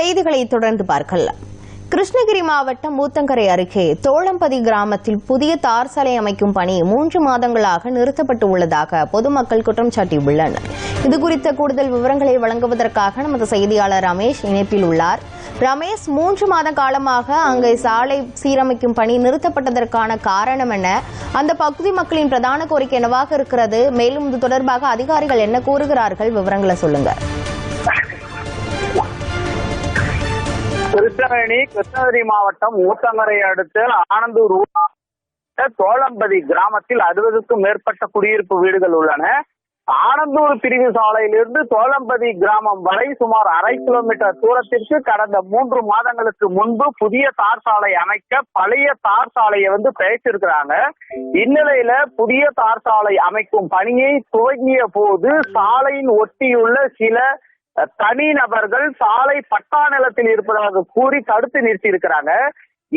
செய்திகளை தொடர்ந்து பார்க்கலாம். கிருஷ்ணகிரி மாவட்டம் ஊத்தங்கரை அருகே தோளம்பதி கிராமத்தில் புதிய தார் சாலை அமைக்கும் பணி 3 மாதங்களாக நிறுத்தப்பட்டு உள்ளதாக பொதுமக்கள் குற்றம் சாட்டியுள்ளனர். இதுகுறித்த கூடுதல் விவரங்களை வழங்குவதற்காக நமது செய்தியாளர் ரமேஷ் இணைப்பில் உள்ளார். ரமேஷ், 3 மாத காலமாக அங்கே சாலை சீரமைக்கும் பணி நிறுத்தப்பட்டதற்கான காரணம் என்ன? அந்த பகுதி மக்களின் பிரதான கோரிக்கை என்னவாக இருக்கிறது? மேலும் இது தொடர்பாக அதிகாரிகள் என்ன கூறுகிறார்கள்? விவரங்களை சொல்லுங்க. கிருஷ்ணகிரி மாவட்டம் ஊத்தங்கரை அடுத்த ஆனந்தூர் தோளம்பதி கிராமத்தில் 60க்கும் மேற்பட்ட குடியிருப்பு வீடுகள் உள்ளன. ஆனந்தூர் பிரிவு சாலையிலிருந்து தோளம்பதி கிராமம் வரை சுமார் 1/2 கிலோமீட்டர் தூரத்திற்கு கடந்த 3 மாதங்களுக்கு முன்பு புதிய தார் சாலை அமைக்க பழைய தார் சாலையை பெயர்த்திருக்கிறாங்க. இந்நிலையில புதிய தார் சாலை அமைக்கும் பணியை துவங்கிய போது சாலையின் ஒட்டியுள்ள சில தனிநபர்கள் சாலை பட்டா நிலத்தில் இருப்பதாக கூறி தடுத்து நிறுத்தி இருக்கிறாங்க.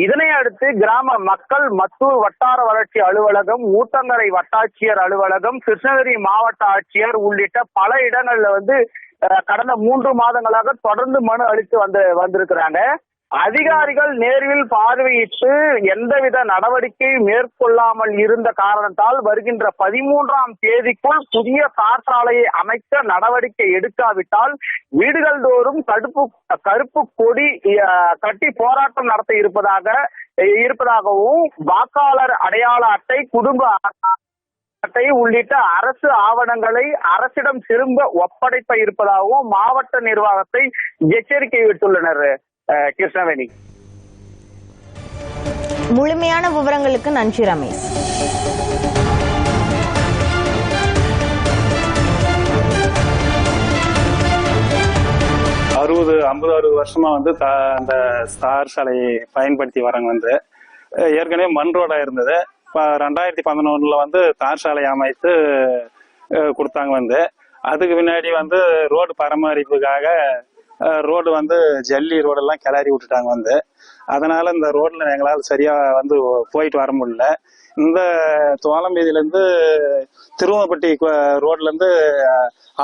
இதனை அடுத்து கிராம மக்கள் மத்தூர் வட்டார வளர்ச்சி அலுவலகம், ஊத்தங்கரை வட்டாட்சியர் அலுவலகம், கிருஷ்ணகிரி மாவட்ட ஆட்சியர் உள்ளிட்ட பல இடங்கள்ல கடந்த 3 மாதங்களாக தொடர்ந்து மனு அளித்து வந்திருக்கிறாங்க. அதிகாரிகள் நேரில் பார்வையிட்டு எந்தவித நடவடிக்கை மேற்கொள்ளாமல் இருந்த காரணத்தால் வருகின்ற 13ஆம் தேதிக்குள் புதிய தார் சாலையை அமைக்க நடவடிக்கை எடுக்காவிட்டால் வீடுகள் தோறும் கருப்பு கொடி கட்டி போராட்டம் நடத்த இருப்பதாகவும் வாக்காளர் அடையாள அட்டை, குடும்ப அட்டை உள்ளிட்ட அரசு ஆவணங்களை அரசிடம் திரும்ப ஒப்படைப்ப இருப்பதாகவும் மாவட்ட நிர்வாகத்தை எச்சரிக்கை விடுத்துள்ளனர். கிருஷ்ணவேணி, முழுமையான விவரங்களுக்கு நன்றி ரமேஷ். அறுபது வருஷமா அந்த தார் சாலையை பயன்படுத்தி வரங்க ஏற்கனவே மண் ரோடா இருந்தது. 2011 தார் சாலை அமைத்து கொடுத்தாங்க. அதுக்கு பின்னாடி ரோடு பராமரிப்புக்காக ரோடு ஜல்லி ரோடெல்லாம் கிளறி விட்டுட்டாங்க. அதனால இந்த ரோட்ல எங்களால் சரியா போயிட்டு வர முடியல. இந்த தோளம்பதியிலேருந்து திருவம்பட்டி ரோட்ல இருந்து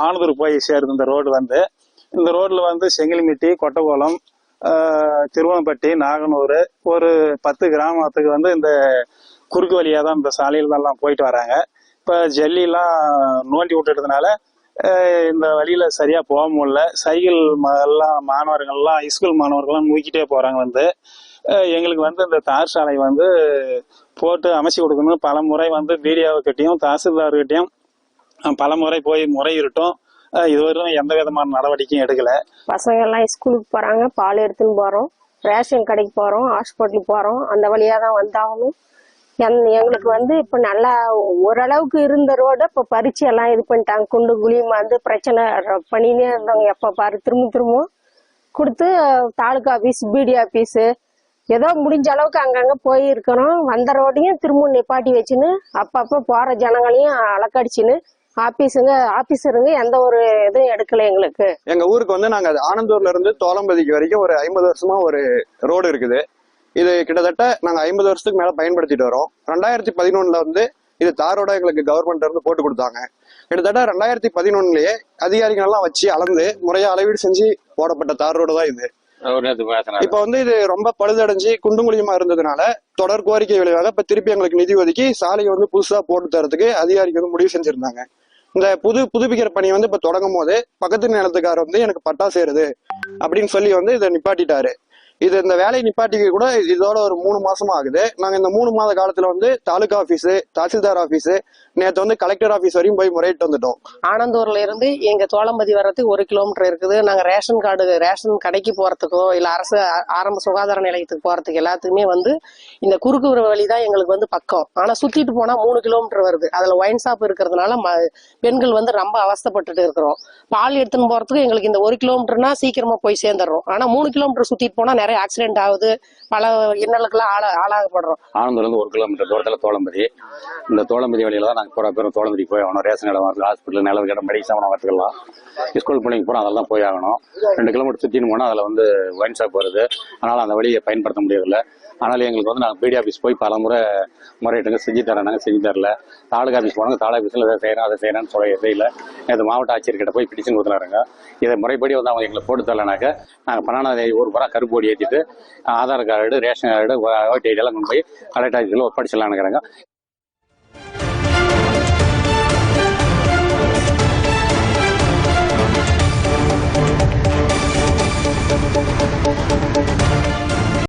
ஆனந்தூர் போய் சேருது இந்த ரோடு. இந்த ரோட்ல செங்கிலிமிட்டி, கொட்டகோலம், திருவம்பட்டி, நாகனூர் ஒரு 10 கிராமத்துக்கு இந்த குறுக்கு வழியா தான் இந்த சாலையில எல்லாம் போயிட்டு வராங்க. இப்ப ஜல்லிலாம் நோண்டி விட்டுறதுனால இந்த வழியில சரியா போக முடியல. சைக்கிள் எல்லாம் மாணவர்கள்லாம் ஸ்கூல் மாணவர்கள்லாம் நூக்கிட்டே போறாங்க. எங்களுக்கு இந்த தார் சாலை போட்டு அமைச்சு கொடுக்கணும். பல முறை பிடிஓக்கிட்டையும் தாசில்தார்கிட்டையும் பல முறை போய் முறையிட்டோம். இதுவரையும் எந்த விதமான நடவடிக்கையும் எடுக்கல. பசங்க எல்லாம் ஸ்கூலுக்கு போறாங்க, பால் எடுத்துன்னு போறோம், ரேஷன் கடைக்கு போறோம், ஹாஸ்பிட்டலுக்கு போறோம். அந்த வழியா தான் வந்தாகணும். எங்களுக்கு இப்ப நல்லா ஓரளவுக்கு இருந்த ரோட இப்ப பறிச்சு எல்லாம் இது பண்ணிட்டாங்க. குண்டு குழியுமா பிரச்சனை பண்ணினே இருந்தாங்க. எப்ப பாரு திரும்ப கொடுத்து தாலுகா ஆபீஸ், பிடி ஆபீஸ் ஏதோ முடிஞ்ச அளவுக்கு அங்கங்க போய் இருக்கிறோம். வந்த ரோடையும் திரும்ப நிப்பாட்டி வச்சுன்னு அப்பப்ப போற ஜனங்களையும் அலக்கடிச்சுன்னு ஆபீசருங்க எந்த ஒரு இதுவும் எடுக்கல. எங்களுக்கு எங்க ஊருக்கு நாங்க ஆனந்தூர்ல இருந்து தோளம்பதிக்கு வரைக்கும் ஒரு 50 வருஷமா ஒரு ரோடு இருக்குது. இது கிட்டத்தட்ட நாங்க 50 வருஷத்துக்கு மேல பயன்படுத்திட்டு வரோம். 2011 இது தாரோட எங்களுக்கு கவர்மெண்ட்ல இருந்து போட்டு கொடுத்தாங்க. கிட்டத்தட்ட 2011 அதிகாரிகள் எல்லாம் வச்சு அளந்து முறையா அளவீடு செஞ்சு போடப்பட்ட தார் ரோடு தான் இது. இப்ப இது ரொம்ப பழுதடைஞ்சு குண்டுங்குழியமா இருந்ததுனால தொடர் கோரிக்கை விளைவாக இப்ப திருப்பி எங்களுக்கு நிதி ஒதுக்கி சாலையை புதுசா போட்டு தரதுக்கு அதிகாரிகள் முடிவு செஞ்சிருந்தாங்க. இந்த புதுப்பிக்கிற பணி இப்ப தொடங்கும் போது பக்கத்து நிலத்துக்காரர் எனக்கு பட்டா சேருது அப்படின்னு சொல்லி இதை நிப்பாட்டிட்டாரு. இந்த வேலையை நிப்பாட்டிக்க கூட இதோட ஒரு 3 மாசமா ஆகுது. நாங்க இந்த 3 மாத காலத்துல தாலுகா ஆபீஸ், தாசில்தார் ஆபீஸ், நேற்று கலெக்டர் ஆபீஸ் வரையும் போய் முறையிட்டு வந்துட்டோம். ஆனந்தூர்ல இருந்து எங்க தோளம்பதி வர்றதுக்கு 1 கிலோமீட்டர் இருக்குது. நாங்க ரேஷன் கடைக்கு போறதுக்கோ இல்ல அரசு ஆரம்ப சுகாதார நிலையத்துக்கு போறதுக்கு எல்லாத்துக்குமே இந்த குறுக்கு வழிதான் எங்களுக்கு பக்கம். ஆனா சுத்திட்டு போனா 3 கிலோமீட்டர் வருது. அதுல ஒயின் ஷாப் இருக்கிறதுனால பெண்கள் ரொம்ப அவஸ்தப்பட்டுட்டு இருக்கிறோம். பால் எடுத்துன்னு போறதுக்கு எங்களுக்கு இந்த 1 கிலோமீட்டர்னா சீக்கிரமா போய் சேர்ந்துடுறோம். ஆனா 3 கிலோமீட்டர் சுத்திட்டு போனா நிறைய ஆக்சிடென்ட் ஆகுது, பல இன்னலுக்கெல்லாம் ஆளாகப்படுறோம். ஆனந்தூர்ல இருந்து 1 கிலோமீட்டர் தூரத்துல தோளம்பதி. இந்த தோளம்பதி வழியில தான் நாங்க நாங்கள் போகிற பேரும் தோழம்பதிக்கு போய் ஆகணும். ரேஷன் கடை வரது, ஹாஸ்பிட்டல், நிலவு கடை, மெடிக்கல் சாமான் வரத்துக்கலாம். ஸ்கூல் பிள்ளைங்க போகிறோம், அதெல்லாம் போய் ஆகணும். 2 கிலோமீட்டர் சுற்றின்னு போனால் அதில் வந்து ஒயின் ஷாப் வருது. அதனால் அந்த வழியை பயன்படுத்த முடியதில்லை. அதனால் எங்களுக்கு வந்து நாங்கள் பிடி ஆஃபீஸ் போய் பல முறையிட்டுங்க, செஞ்சு தரேனாங்க, செஞ்சு தரல. தாலுகா ஆஃபீஸ் போனாங்க, தாலுகா ஆஃபீஸில் இதை செய்கிறேன் அதை செய்கிறேன்னு செய்யல. இது மாவட்ட ஆட்சியர்கிட்ட போய் பிடிச்சுன்னு கொடுத்துறாருங்க. இதை முறைப்படி வந்து அவங்க எங்களுக்கு போட்டு தரலனாக்க நாங்கள் 12ஆம் ஒரு வாரம் கருப்பு கொடி ஏற்றிட்டு ஆதார் கார்டு, ரேஷன் கார்டு, ஓட்டு ஐடியெல்லாம் கொண்டு போய் கலெக்டர் ஆஃபீஸில் ஒப்படைச்சலாம்னுங்கிறாங்க.